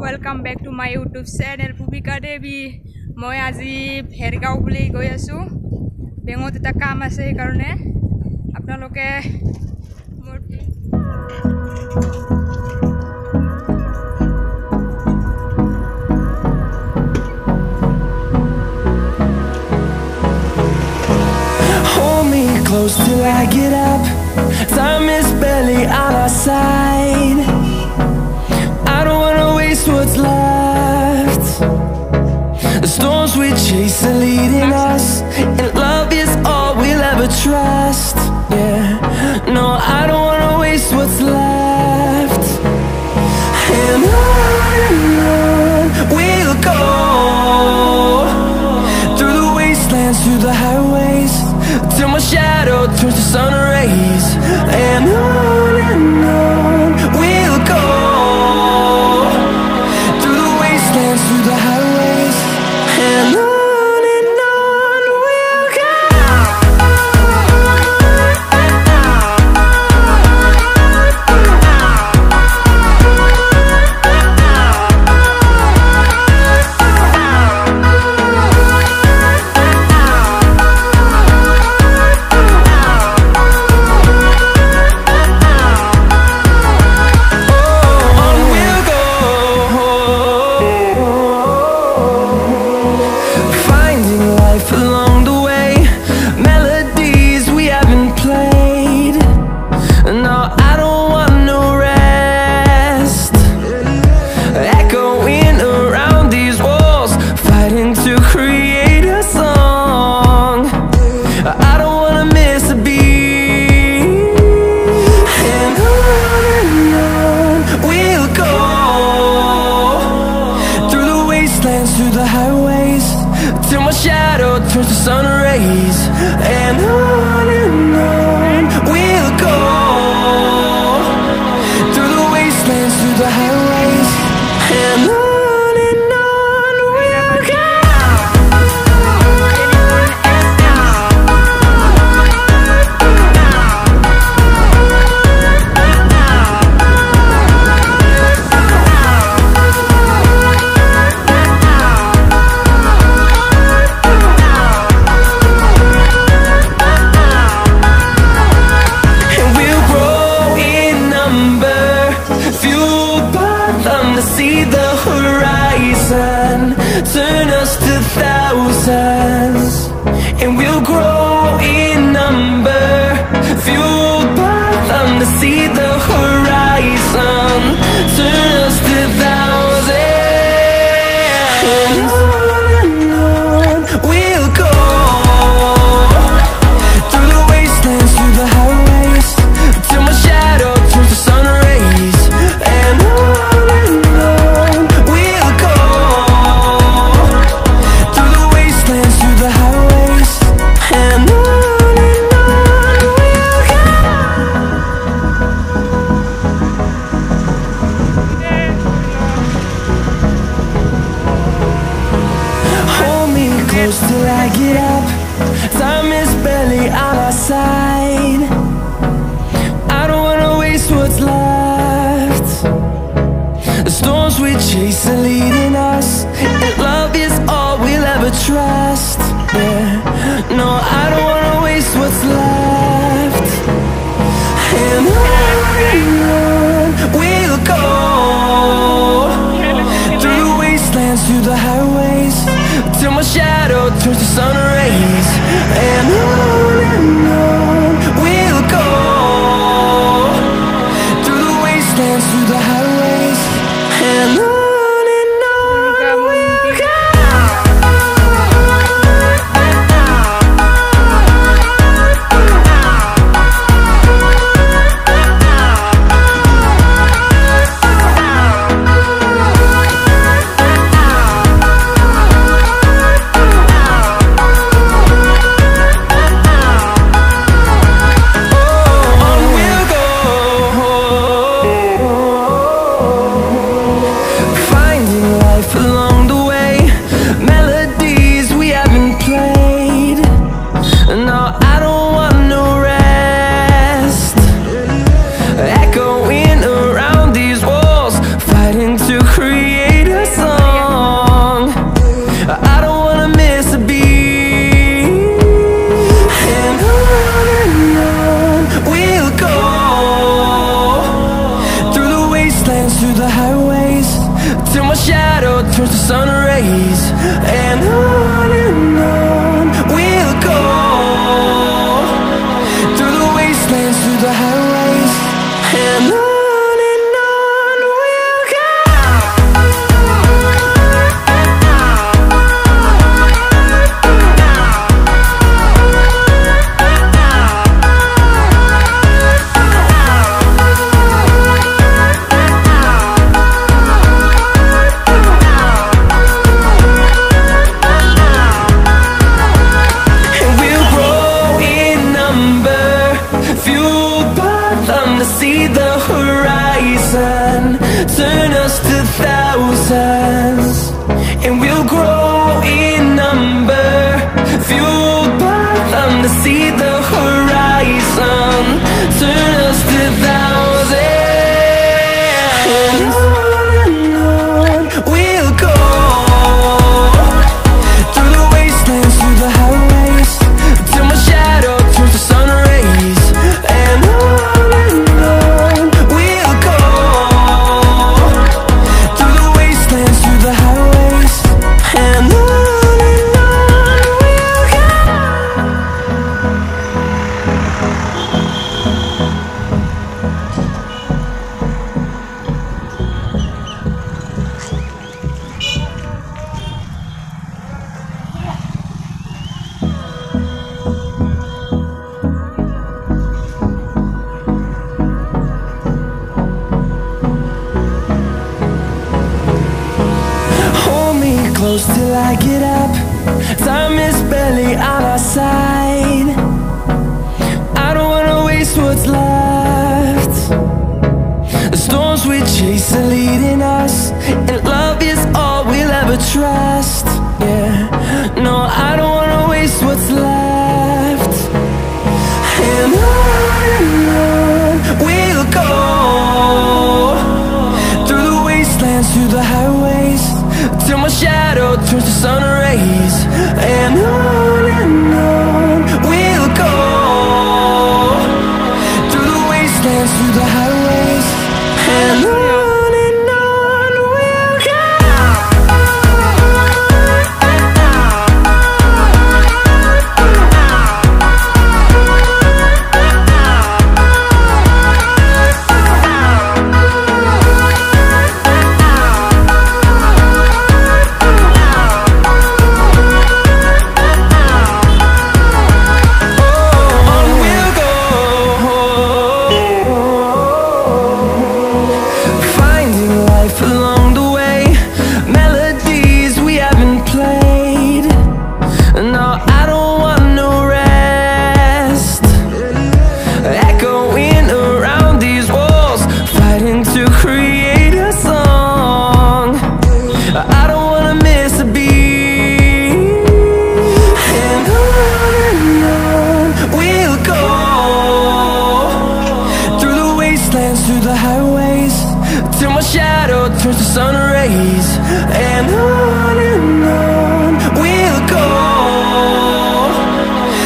Welcome back to my YouTube channel Bhumika Devi. Moi aji Bhergao buli goi asu. Bengot eta kam ase ei karone apnaloke hold me close till I get up. Time is barely on our side. I don't wanna waste what's left. The storms we chase are leading us, and love is all we'll ever trust. Yeah, no, I don't wanna waste what's left. And on we'll go, through the wastelands, through the highways, till my shadow turns to sun rays. And on we'll go, through the wastelands, through the highways, and on we'll go. Through the highways, till my shadow turns to sun rays. And on we'll go, through the wastelands, through the highways, and on we'll go. See the horizon turn us to thousands, and we'll grow in number, fueled by them to see the horizon turn us to thousands. And on we'll go, through the wastelands, through the highways, till my shadow turns to sun rays. And on till I get up. Time is barely on our side. I don't wanna waste what's left. The storms we chase are leading us, and love is all we'll ever trust. Yeah, no, I don't wanna waste what's left. And on we'll go, through the wastelands, through the highways, till my shadow turns to sun rays. And on we'll go, through the wastelands, through the highways, and on we'll go. Echoing around these walls, fighting to create through the highways, till my shadow turns to sun rays. And on we'll go, through the wastelands, through the highways. And on we'll go. And we'll grow in number, fueled by them to see the horizon, turn us to thousands. And we'll grow in number, fueled by them to see the horizon, turn us to thousands. And on we'll go, through the wastelands, through the highways, till my shadow turns to sun rays. And on we'll go, through the wastelands, through the highways. And on we'll go. Hold me close till I get up. Time is barely on our side. I don't wanna waste what's left. The storms we chase are leading us, and love is all we'll ever trust. Yeah, no, I don't wanna waste what's left. And on we'll go, through the wastelands, through the highways, till my shadow turns to sun rays. And on we'll go, through the wastelands, through the highways. And on we'll go. Finding life along the way, melodies we haven't played. No, I don't want no rest. Echoing around these walls, fighting to create a song. I don't wanna miss a beat. And on we'll go, through the wastelands, through the highways, till my shadow turns to sun rays. And on